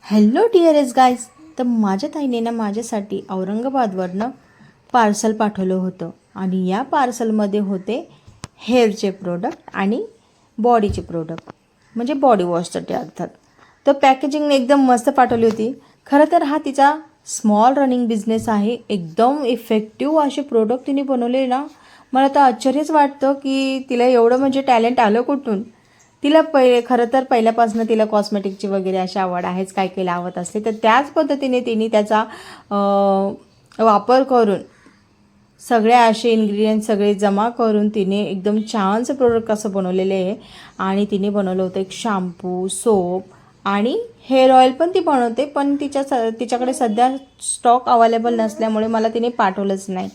Hello dearest guys. तर माझ्या ताईने ना माझ्यासाठी औरंगाबादवरनं पार्सल पाठवलं होतं आणि या पार्सलमध्ये होते हेअरचे प्रोडक्ट आणि बॉडीचे प्रोडक्ट, म्हणजे बॉडी वॉशसाठी अर्थात. तर पॅकेजिंग एकदम मस्त पाठवली होती. खरं तर हा तिचा स्मॉल रनिंग बिझनेस आहे. एकदम इफेक्टिव्ह असे प्रोडक्ट तिने बनवले ना, मला तर आश्चर्यच वाटतं की तिला एवढं म्हणजे टॅलेंट आलं कुठून. तिला खरं तर पहिल्यापासून तिला कॉस्मेटिकची वगैरे अशी आवड आहेच, काय काय लावत असते. तर त्याच पद्धतीने तिने त्याचा वापर करून सगळ्या असे इन्ग्रेडियंट सगळे जमा करून तिने एकदम छानसं प्रोडक्ट असं बनवलेलं आहे. आणि तिने बनवलं होतं एक शॅम्पू, सोप आणि हेअर ऑइल पण ती बनवते, पण तिच्याकडे सध्या स्टॉक अवेलेबल नसल्यामुळे मला तिने पाठवलंच नाही.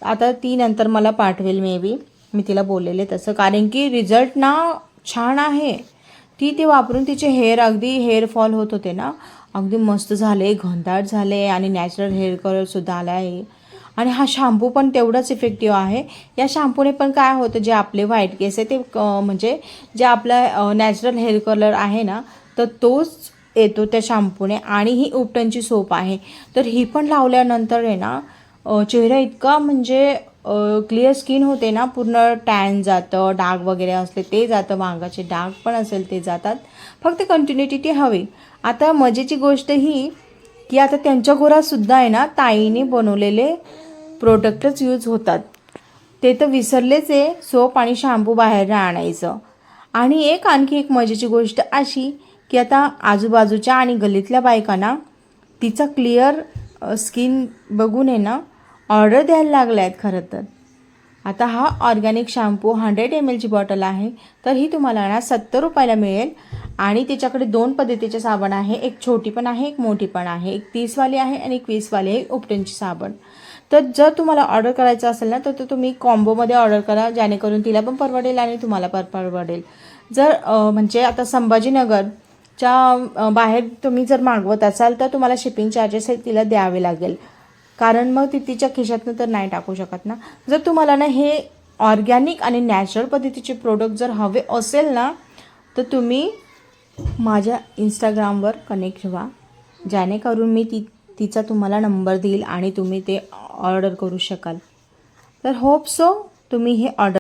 आता ती नंतर मला पाठवेल मे बी, मी तिला बोललेले तसं, कारण की रिझल्ट ना छान आहे. ती ते वापरून तिचे अगदी हेअर फॉल होत होते ना, अगदी मस्त झाले, घनदाट झाले आणि नॅचरल हेअर कलरसुद्धा आला आहे. आणि हा शॅम्पू पण तेवढाच इफेक्टिव्ह आहे. या शॅम्पूने पण काय होतं, जे आपले व्हाईट केस आहे ते म्हणजे जे आपला नॅचरल हेअर कलर आहे ना, तर तोच येतो त्या शॅम्पूने. आणि ही उपटनची सोप आहे, तर ही पण लावल्यानंतर आहे ना चेहरा इतका म्हणजे क्लिअर स्किन होते ना, पूर्ण टॅन जातं, डाग वगैरे असले ते जातं, मांगाचे डाग पण असेल ते जातात. फक्त कंटिन्युटी हवी. आता मजेची गोष्ट ही की आता त्यांच्या घरातसुद्धा आहे ना ताईने बनवलेले प्रोडक्टच यूज होतात. ते तर विसरलेच आहे सोप आणि शॅम्पू बाहेर आणायचं. आणि आणखी एक मजेची गोष्ट अशी की आता आजूबाजूच्या आणि गल्लीतल्या बायकांना तिचा क्लिअर स्किन बघून आहे ना ऑर्डर द्यायला लागल्या आहेत. खरं तर आता हा ऑर्गॅनिक शॅम्पू 100 ml ची बॉटल आहे, तर ही तुम्हाला ना 70 रुपयाला मिळेल. आणि तिच्याकडे 2 पद्धतीचे साबण आहे, एक छोटी पण आहे, एक मोठी पण आहे, एक 30वाली आहे आणि एक 20वाली आहे उपटनची साबण. तर जर तुम्हाला ऑर्डर करायचं असेल ना, तर तुम्ही कॉम्बोमध्ये ऑर्डर करा, जेणेकरून तिला पण परवडेल आणि तुम्हाला पण परवडेल. जर म्हणजे आता संभाजीनगरच्या बाहेर तुम्ही जर मागवत असाल तर तुम्हाला शिपिंग चार्जेस हे तिला द्यावे लागेल, कारण मग ती तिच्या खिशातनं तर नाही टाकू शकत ना. जर तुम्हाला ना हे ऑर्गॅनिक आणि नॅचरल पद्धतीचे प्रोडक्ट जर हवे असेल ना, तर तुम्ही माझ्या इंस्टाग्रामवर कनेक्ट व्हा, जेणेकरून मी तिचा तुम्हाला नंबर देईल आणि तुम्ही ते ऑर्डर करू शकाल. तर होप सो तुम्ही हे ऑर्डर